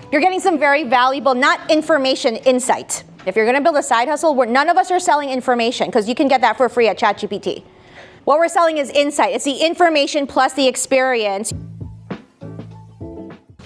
You're getting some very valuable, not information, insight. If you're gonna build a side hustle, none of us are selling information, because you can get that for free at ChatGPT. What we're selling is insight. It's the information plus the experience.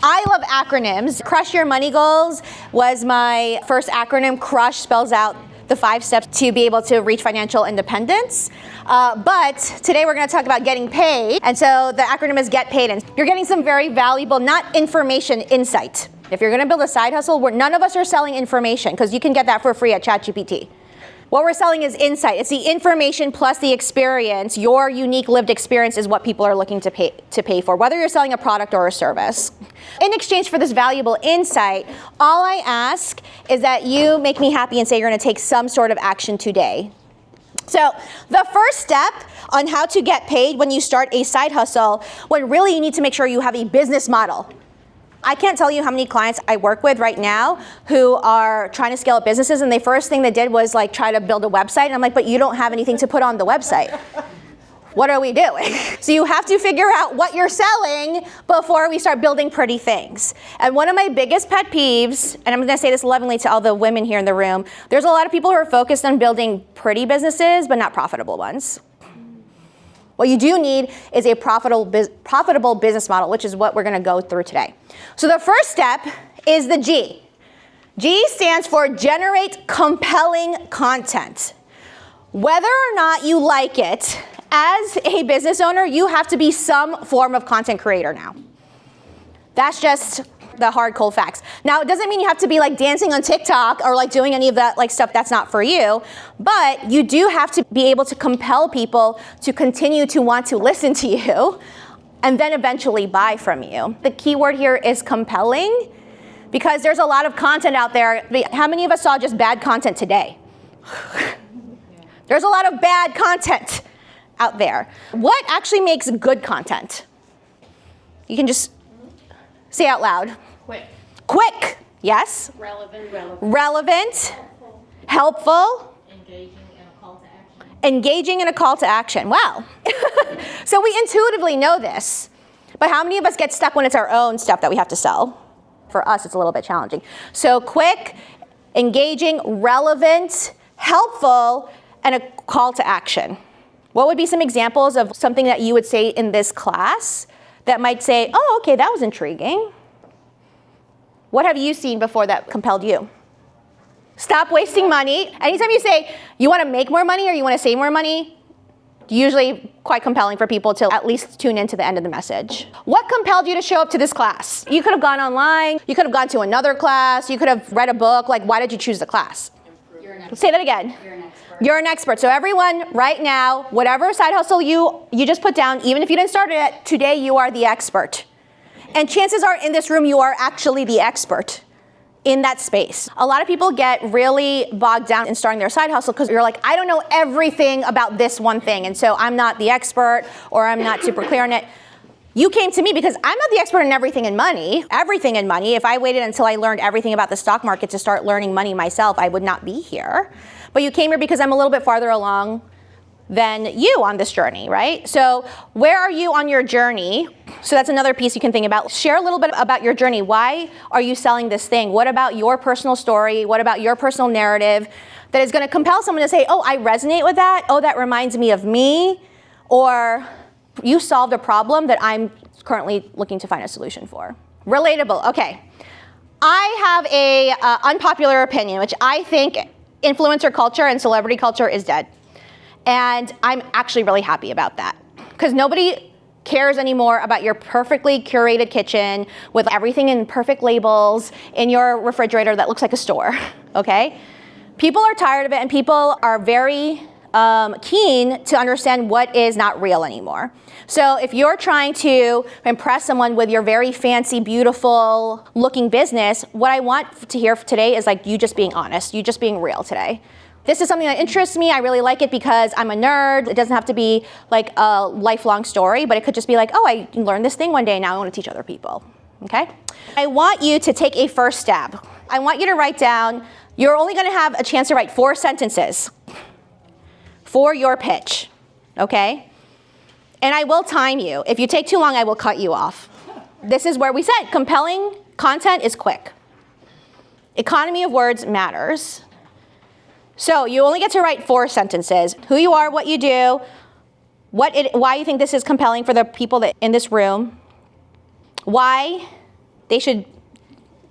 I love acronyms. Crush Your Money Goals was my first acronym. Crush spells out the 5 steps to be able to reach financial independence. But today we're going to talk about getting paid. And so the acronym is Get Paid. And you're getting some very valuable, not information, insight. If you're going to build a side hustle, none of us are selling information, because you can get that for free at ChatGPT. What we're selling is insight. It's the information plus the experience. Your unique lived experience is what people are looking to pay for, whether you're selling a product or a service. In exchange for this valuable insight, all I ask is that you make me happy and say you're going to take some sort of action today. So the first step on how to get paid when you start a side hustle, when really you need to make sure you have a business model. I can't tell you how many clients I work with right now who are trying to scale up businesses, and the first thing they did was like try to build a website, and I'm like, but you don't have anything to put on the website. What are we doing? So you have to figure out what you're selling before we start building pretty things. And one of my biggest pet peeves, and I'm gonna say this lovingly to all the women here in the room, there's a lot of people who are focused on building pretty businesses, but not profitable ones. What you do need is a profitable business model, which is what we're going to go through today. So the first step is the G. G stands for generate compelling content. Whether or not you like it, as a business owner, you have to be some form of content creator now. That's just the hard, cold facts. Now, it doesn't mean you have to be like dancing on TikTok or like doing any of that like stuff. That's not for you. But you do have to be able to compel people to continue to want to listen to you and then eventually buy from you. The key word here is compelling, because there's a lot of content out there. How many of us saw just bad content today? There's a lot of bad content out there. What actually makes good content? You can just say out loud. Quick. Yes. Relevant. Helpful. Engaging in a call to action. Wow. So we intuitively know this, but how many of us get stuck when it's our own stuff that we have to sell? For us, it's a little bit challenging. So quick, engaging, relevant, helpful, and a call to action. What would be some examples of something that you would say in this class that might say, oh, okay, that was intriguing? What have you seen before that compelled you? Stop wasting money. Anytime you say you want to make more money or you want to save more money, usually quite compelling for people to at least tune in to the end of the message. What compelled you to show up to this class? You could have gone online, you could have gone to another class, you could have read a book. Like, why did you choose the class? Say that again. You're an expert. So everyone right now, whatever side hustle you just put down, even if you didn't start it, today you are the expert. And chances are in this room you are actually the expert in that space. A lot of people get really bogged down in starting their side hustle because you're like, I don't know everything about this one thing, and so I'm not the expert or I'm not super clear on it. You came to me because I'm not the expert in everything in money. Everything in money. If I waited until I learned everything about the stock market to start learning money myself, I would not be here. But you came here because I'm a little bit farther along than you on this journey, right? So where are you on your journey? So that's another piece you can think about. Share a little bit about your journey. Why are you selling this thing? What about your personal story? What about your personal narrative that is going to compel someone to say, oh, I resonate with that. Oh, that reminds me of me. Or you solved a problem that I'm currently looking to find a solution for. Relatable. Okay. I have a unpopular opinion, which I think influencer culture and celebrity culture is dead. And I'm actually really happy about that, because nobody cares anymore about your perfectly curated kitchen with everything in perfect labels in your refrigerator that looks like a store, okay? People are tired of it, and people are very keen to understand what is not real anymore. So if you're trying to impress someone with your very fancy, beautiful looking business, what I want to hear today is like you just being honest, you just being real today. This is something that interests me. I really like it because I'm a nerd. It doesn't have to be like a lifelong story, but it could just be like, oh, I learned this thing one day and now I want to teach other people, okay? I want you to take a first stab. I want you to write down, you're only going to have a chance to write 4 sentences for your pitch, okay? And I will time you. If you take too long, I will cut you off. This is where we said compelling Content is quick. Economy of words matters. So you only get to write 4 sentences. Who you are, what you do, why you think this is compelling for the people that in this room, why they should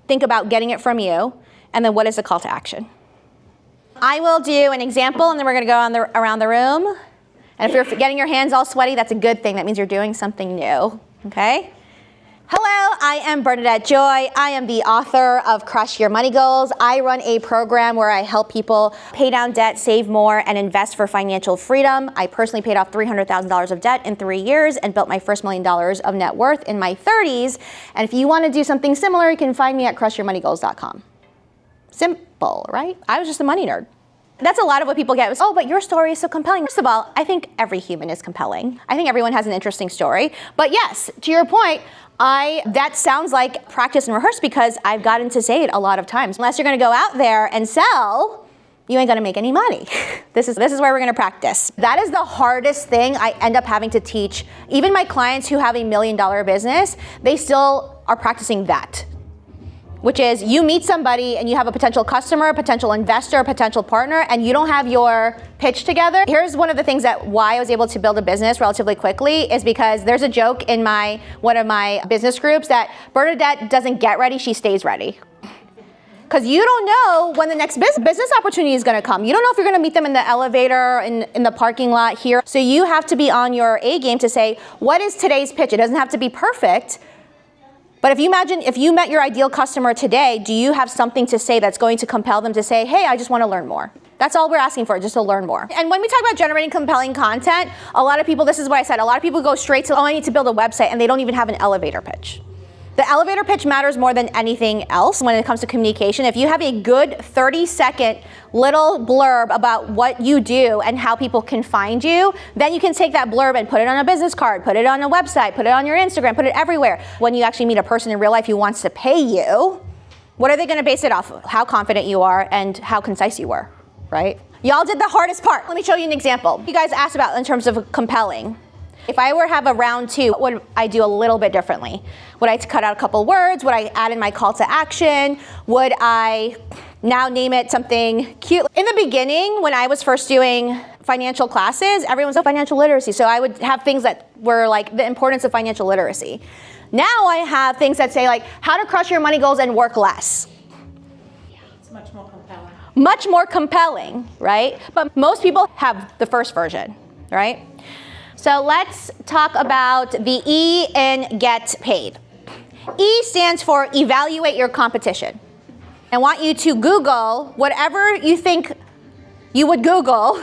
think about getting it from you, and then what is the call to action. I will do an example, and then we're going to go around the room. And if you're getting your hands all sweaty, that's a good thing. That means you're doing something new, okay? Hello, I am Bernadette Joy. I am the author of Crush Your Money Goals. I run a program where I help people pay down debt, save more, and invest for financial freedom. I personally paid off $300,000 of debt in 3 years and built my first $1 million of net worth in my 30s. And if you want to do something similar, you can find me at crushyourmoneygoals.com. Simple, right? I was just a money nerd. That's a lot of what people get. Oh, but your story is so compelling. First of all, I think every human is compelling. I think everyone has an interesting story. But yes, to your point, that sounds like practice and rehearse because I've gotten to say it a lot of times. Unless you're going to go out there and sell, you ain't going to make any money. This is where we're going to practice. That is the hardest thing I end up having to teach. Even my clients who have $1 million business, they still are practicing that. Which is you meet somebody and you have a potential customer, a potential investor, a potential partner, and you don't have your pitch together. Here's one of the things that why I was able to build a business relatively quickly is because there's a joke in one of my business groups that Bernadette doesn't get ready, she stays ready. Because you don't know when the next business opportunity is going to come. You don't know if you're going to meet them in the elevator, in the parking lot here. So you have to be on your A game to say, what is today's pitch? It doesn't have to be perfect. But if you met your ideal customer today, do you have something to say that's going to compel them to say, hey, I just want to learn more? That's all we're asking for, just to learn more. And when we talk about generating compelling content, a lot of people, this is what I said, a lot of people go straight to, I need to build a website, and they don't even have an elevator pitch. The elevator pitch matters more than anything else when it comes to communication. If you have a good 30-second little blurb about what you do and how people can find you, then you can take that blurb and put it on a business card, put it on a website, put it on your Instagram, put it everywhere. When you actually meet a person in real life who wants to pay you, what are they going to base it off of? How confident you are and how concise you were, right? Y'all did the hardest part. Let me show you an example. You guys asked about in terms of compelling. If I were to have a round 2, what would I do a little bit differently? Would I cut out a couple words? Would I add in my call to action? Would I now name it something cute? In the beginning, when I was first doing financial classes, everyone was on financial literacy. So I would have things that were like the importance of financial literacy. Now I have things that say like how to crush your money goals and work less. Yeah, it's much more compelling. Much more compelling, right? But most people have the first version, right? So let's talk about the E in get paid. E stands for evaluate your competition. I want you to Google whatever you think you would Google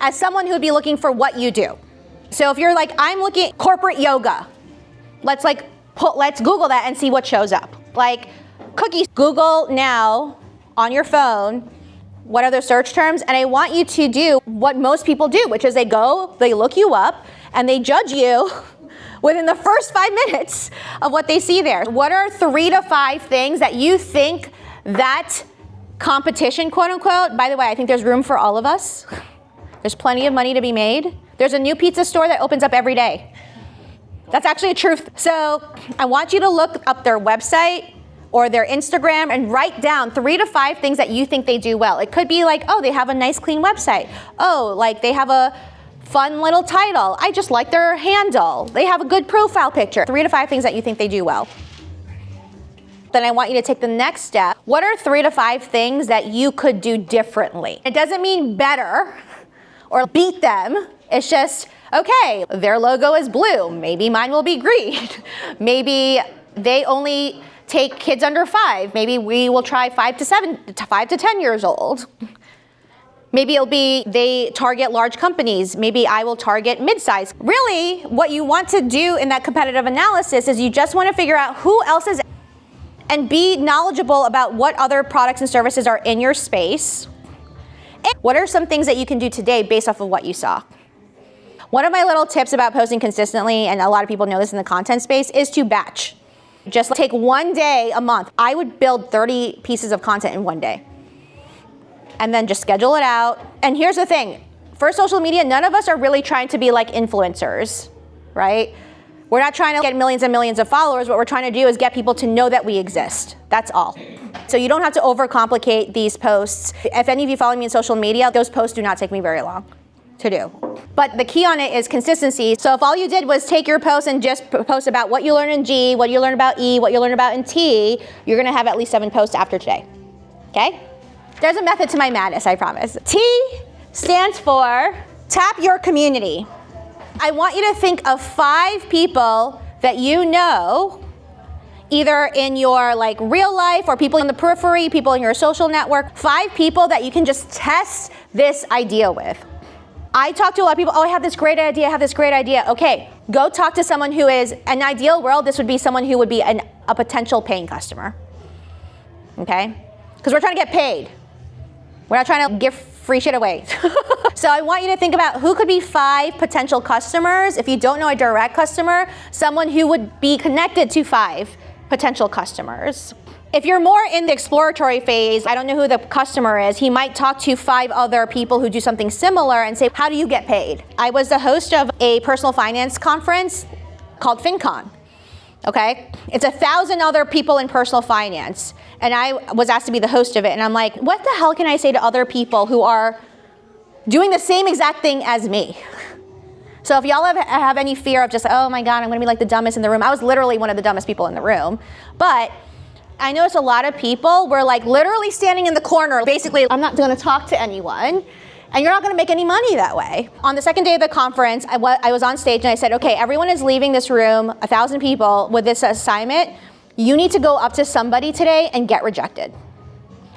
as someone who would be looking for what you do. So if you're like, I'm looking corporate yoga, let's Google that and see what shows up. Like cookies, Google now on your phone, what are the search terms? And I want you to do what most people do, which is they look you up, and they judge you within the first 5 minutes of what they see there. What are 3 to 5 things that you think that competition, quote unquote, by the way, I think there's room for all of us. There's plenty of money to be made. There's a new pizza store that opens up every day. That's actually a truth. So I want you to look up their website or their Instagram and write down 3 to 5 things that you think they do well. It could be like, oh, they have a nice clean website. Oh, like they have a fun little title. I just like their handle. They have a good profile picture. 3 to 5 things that you think they do well. Then I want you to take the next step. What are 3 to 5 things that you could do differently? It doesn't mean better or beat them. It's just, okay, their logo is blue. Maybe mine will be green. Maybe they only take kids under 5. Maybe we will try 5 to 10 years old. Maybe it'll be they target large companies. Maybe I will target mid-size. Really, what you want to do in that competitive analysis is you just want to figure out who else is and be knowledgeable about what other products and services are in your space. And what are some things that you can do today based off of what you saw? One of my little tips about posting consistently, and a lot of people know this in the content space, is to batch. Just take 1 day a month. I would build 30 pieces of content in 1 day. And then just schedule it out. And here's the thing, for social media, none of us are really trying to be like influencers, right? We're not trying to get millions and millions of followers. What we're trying to do is get people to know that we exist. That's all. So you don't have to overcomplicate these posts. If any of you follow me in social media, those posts do not take me very long to do. But the key on it is consistency. So if all you did was take your post and just post about what you learn in G, what you learn about E, what you learn about in T, you're gonna have at least 7 posts after today, okay? There's a method to my madness, I promise. T stands for tap your community. I want you to think of 5 people that you know, either in your like real life or people in the periphery, people in your social network, 5 people that you can just test this idea with. I talk to a lot of people, oh, I have this great idea, I have this great idea. Okay, go talk to someone who is, in an ideal world, this would be someone who would be a potential paying customer, okay? Because we're trying to get paid. We're not trying to give free shit away. So I want you to think about who could be 5 potential customers. If you don't know a direct customer, someone who would be connected to 5 potential customers. If you're more in the exploratory phase, I don't know who the customer is, he might talk to 5 other people who do something similar and say, how do you get paid? I was the host of a personal finance conference called FinCon, okay? It's 1,000 other people in personal finance. And I was asked to be the host of it. And I'm like, what the hell can I say to other people who are doing the same exact thing as me? So if y'all have any fear of just, oh my God, I'm gonna be like the dumbest in the room. I was literally one of the dumbest people in the room. But I noticed a lot of people were like literally standing in the corner. Basically, I'm not gonna talk to anyone. And you're not gonna make any money that way. On the second day of the conference, I was on stage and I said, okay, everyone is leaving this room, 1,000 people, with this assignment. You need to go up to somebody today and get rejected.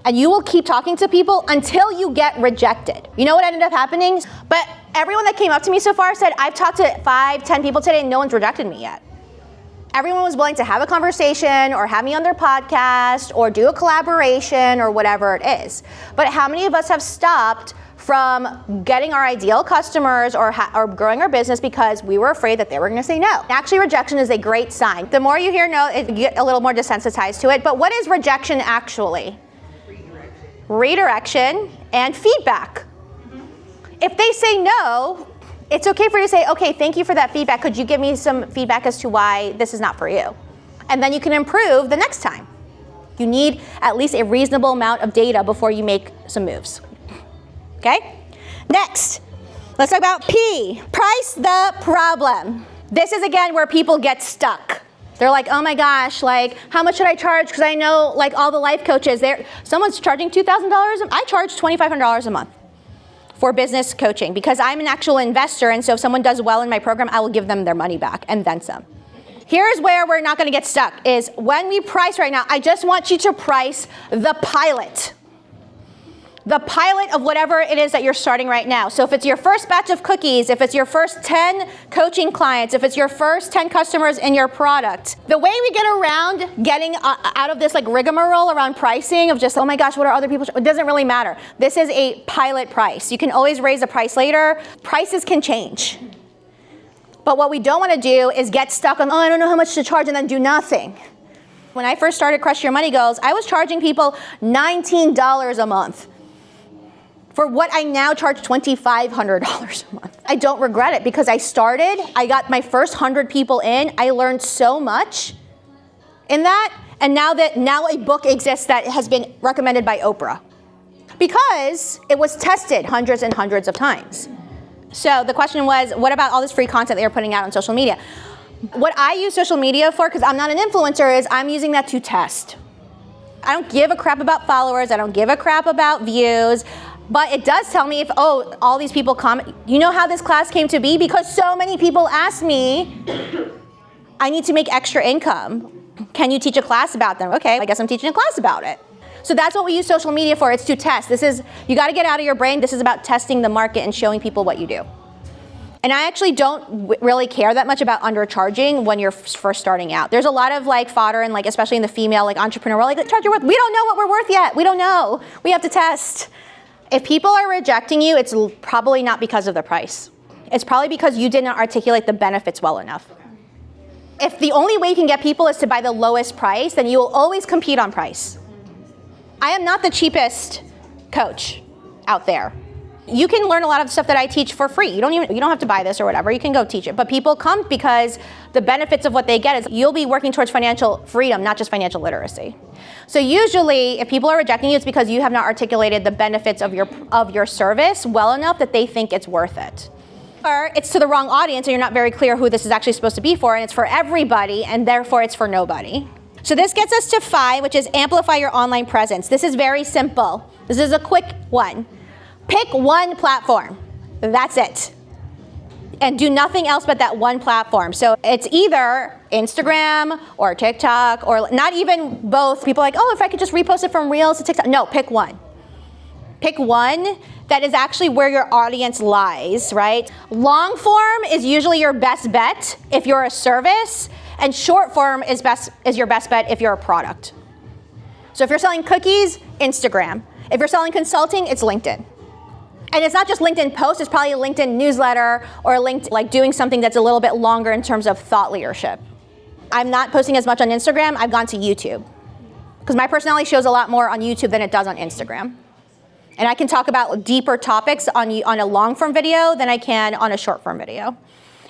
And you will keep talking to people until you get rejected. You know what ended up happening? But everyone that came up to me so far said, I've talked to 5, 10 people today and no one's rejected me yet. Everyone was willing to have a conversation or have me on their podcast or do a collaboration or whatever it is. But how many of us have stopped from getting our ideal customers or growing our business because we were afraid that they were gonna say no? Actually, rejection is a great sign. The more you hear no, you get a little more desensitized to it. But what is rejection actually? Redirection and feedback. If they say no, it's okay for you to say, okay, thank you for that feedback. Could you give me some feedback as to why this is not for you? And then you can improve the next time. You need at least a reasonable amount of data before you make some moves. Okay? Next, let's talk about P, price the problem. This is again where people get stuck. They're like, oh my gosh, like how much should I charge? Because I know like all the life coaches, someone's charging $2,000. I charge $2,500 a month for business coaching because I'm an actual investor, and so if someone does well in my program, I will give them their money back and then some. Here's where we're not gonna get stuck, is when we price right now, I just want you to price the pilot. The pilot of whatever it is that you're starting right now. So if it's your first batch of cookies, if it's your first 10 coaching clients, if it's your first 10 customers in your product, the way we get around getting out of this like rigmarole around pricing of just, oh my gosh, what are other people, it doesn't really matter. This is a pilot price. You can always raise the price later. Prices can change. But what we don't want to do is get stuck on, oh, I don't know how much to charge and then do nothing. When I first started Crush Your Money Goals, I was charging people $19 a month for what I now charge $2,500 a month. I don't regret it because I started, I got my first 100 people in, I learned so much in that, and now a book exists that has been recommended by Oprah because it was tested hundreds and hundreds of times. So the question was, what about all this free content that you're putting out on social media? What I use social media for, because I'm not an influencer, is I'm using that to test. I don't give a crap about followers, I don't give a crap about views, but it does tell me if, oh, all these people comment. You know how this class came to be? Because so many people asked me, I need to make extra income. Can you teach a class about them? Okay, I guess I'm teaching a class about it. So that's what we use social media for. It's to test. You gotta get out of your brain. This is about testing the market and showing people what you do. And I actually don't really care that much about undercharging when you're first starting out. There's a lot of like fodder and like, especially in the female like entrepreneur world, like charge your worth. We don't know what we're worth yet. We don't know. We have to test. If people are rejecting you, it's probably not because of the price. It's probably because you didn't articulate the benefits well enough. If the only way you can get people is to buy the lowest price, then you will always compete on price. I am not the cheapest coach out there. You can learn a lot of stuff that I teach for free. You don't have to buy this or whatever. You can go teach it. But people come because the benefits of what they get is you'll be working towards financial freedom, not just financial literacy. So usually, if people are rejecting you, it's because you have not articulated the benefits of your service well enough that they think it's worth it. Or it's to the wrong audience, and you're not very clear who this is actually supposed to be for, and it's for everybody, and therefore it's for nobody. So this gets us to 5, which is amplify your online presence. This is very simple. This is a quick one. Pick one platform. That's it. And do nothing else but that one platform. So it's either Instagram or TikTok, or not even both. People are like, oh, if I could just repost it from Reels to TikTok. No, pick one. Pick one that is actually where your audience lies, right? Long form is usually your best bet if you're a service, and short form is your best bet if you're a product. So if you're selling cookies, Instagram. If you're selling consulting, it's LinkedIn. And it's not just LinkedIn posts, it's probably a LinkedIn newsletter or like doing something that's a little bit longer in terms of thought leadership. I'm not posting as much on Instagram, I've gone to YouTube. Because my personality shows a lot more on YouTube than it does on Instagram. And I can talk about deeper topics on a long form video than I can on a short form video.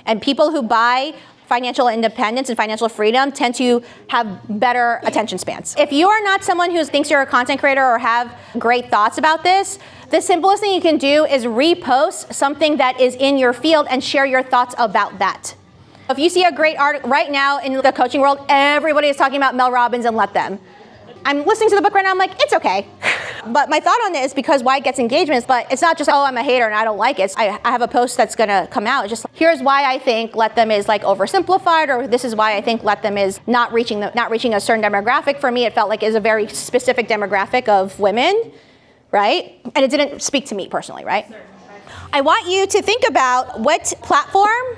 And people who buy financial independence and financial freedom tend to have better attention spans. If you are not someone who thinks you're a content creator or have great thoughts about this, the simplest thing you can do is repost something that is in your field and share your thoughts about that. If you see a great article right now in the coaching world, everybody is talking about Mel Robbins and let them. I'm listening to the book right now, I'm like, it's okay. But my thought on it is because why it gets engagements, but it's not just, oh, I'm a hater and I don't like it. I have a post that's gonna come out. It's just, here's why I think let them is like oversimplified, or this is why I think let them is not reaching a certain demographic. For me, it felt like is a very specific demographic of women, right? And it didn't speak to me personally, right? I want you to think about what platform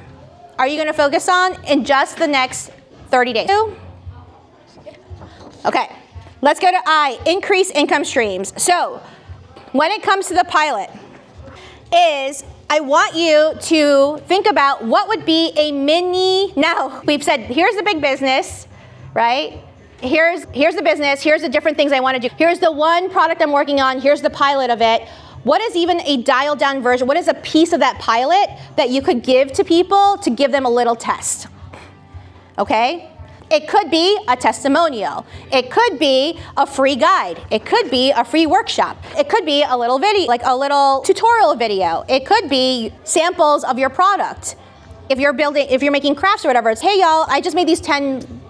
are you gonna focus on in just the next 30 days. Okay. Let's go to I, increase income streams. So when it comes to the pilot, I want you to think about what would be a mini, now we've said, here's the big business, right? Here's the business, here's the different things I want to do. Here's the one product I'm working on, here's the pilot of it. What is even a dialed down version? What is a piece of that pilot that you could give to people to give them a little test? Okay? It could be a testimonial. It could be a free guide. It could be a free workshop. It could be a little video, like a little tutorial video. It could be samples of your product. If you're making crafts or whatever, it's, hey y'all, I just made these 10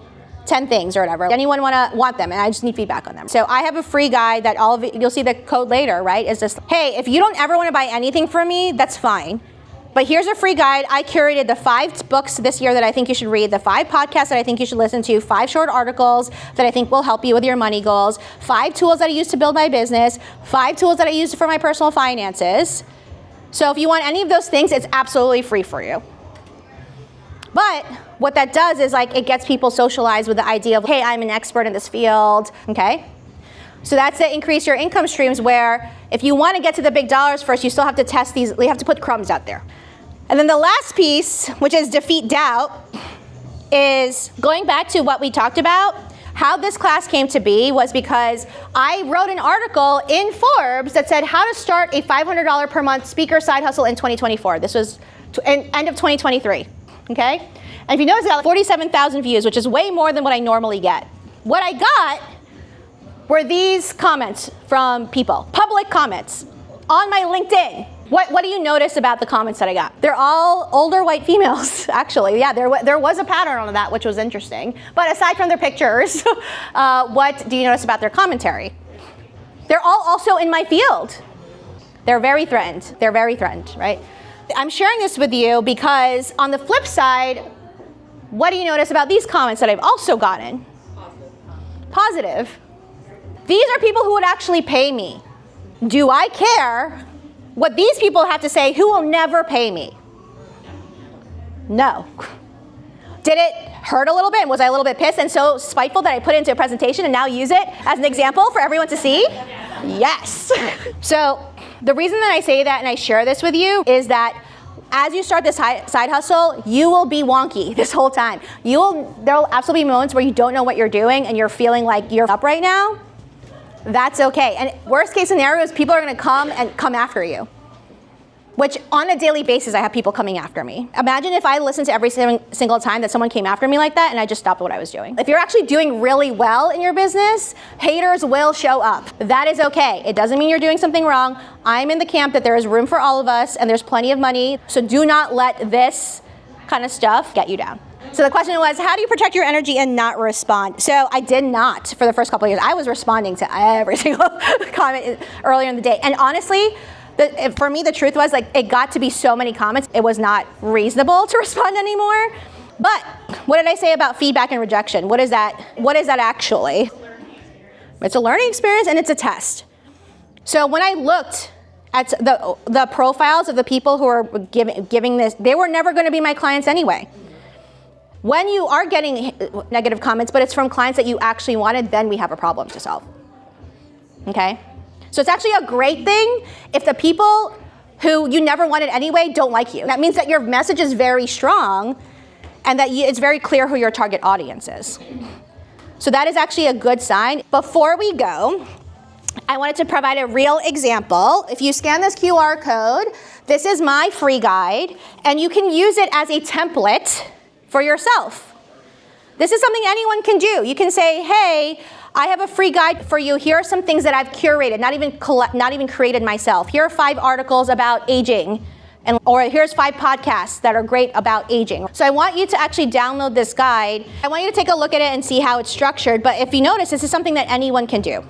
things or whatever. Anyone want them? And I just need feedback on them. So I have a free guide that you'll see the code later, right? Is just, hey, if you don't ever want to buy anything from me, that's fine. But here's a free guide. I curated the 5 books this year that I think you should read, the 5 podcasts that I think you should listen to, 5 short articles that I think will help you with your money goals, 5 tools that I use to build my business, 5 tools that I use for my personal finances. So if you want any of those things, it's absolutely free for you. But what that does is like it gets people socialized with the idea of, hey, I'm an expert in this field, okay? So that's to increase your income streams, where if you want to get to the big dollars first, you still have to test these, you have to put crumbs out there. And then the last piece, which is defeat doubt, is going back to what we talked about. How this class came to be was because I wrote an article in Forbes that said how to start a $500 per month speaker side hustle in 2024. This was end of 2023, okay? And if you notice, it got 47,000 views, which is way more than what I normally get. What I got were these comments from people, public comments on my LinkedIn. What do you notice about the comments that I got? They're all older white females, actually. Yeah, there was a pattern on that, which was interesting. But aside from their pictures, what do you notice about their commentary? They're all also in my field. They're very threatened. They're very threatened, right? I'm sharing this with you because on the flip side, what do you notice about these comments that I've also gotten? Positive. These are people who would actually pay me. Do I care what these people have to say who will never pay me? No. Did it hurt a little bit? Was I a little bit pissed and so spiteful that I put it into a presentation and now use it as an example for everyone to see? Yes. So the reason that I say that and I share this with you is that as you start this side hustle, you will be wonky this whole time. There will absolutely be moments where you don't know what you're doing and you're feeling like you're up right now. That's okay. And worst case scenario is people are going to come after you. which on a daily basis, I have people coming after me. Imagine if I listened to every single time that someone came after me like that and I just stopped what I was doing. If you're actually doing really well in your business, haters will show up. That is okay. It doesn't mean you're doing something wrong. I'm in the camp that there is room for all of us and there's plenty of money. So do not let this kind of stuff get you down. So the question was, how do you protect your energy and not respond? So I did not for the first couple of years. I was responding to every single comment earlier in the day. And honestly, for me, the truth was, like, it got to be so many comments, it was not reasonable to respond anymore. But what did I say about feedback and rejection? What is that actually? It's a learning experience and it's a test. So when I looked at the profiles of the people who are giving this, they were never going to be my clients anyway. When you are getting negative comments, but it's from clients that you actually wanted, then we have a problem to solve. Okay? So it's actually a great thing if the people who you never wanted anyway don't like you. That means that your message is very strong and that it's very clear who your target audience is. So that is actually a good sign. Before we go, I wanted to provide a real example. If you scan this QR code, this is my free guide, and you can use it as a template for yourself. This is something anyone can do. You can say, hey, I have a free guide for you. Here are some things that I've curated, not even created myself. Here are 5 articles about aging, or here's 5 podcasts that are great about aging. So I want you to actually download this guide. I want you to take a look at it and see how it's structured. But if you notice, this is something that anyone can do.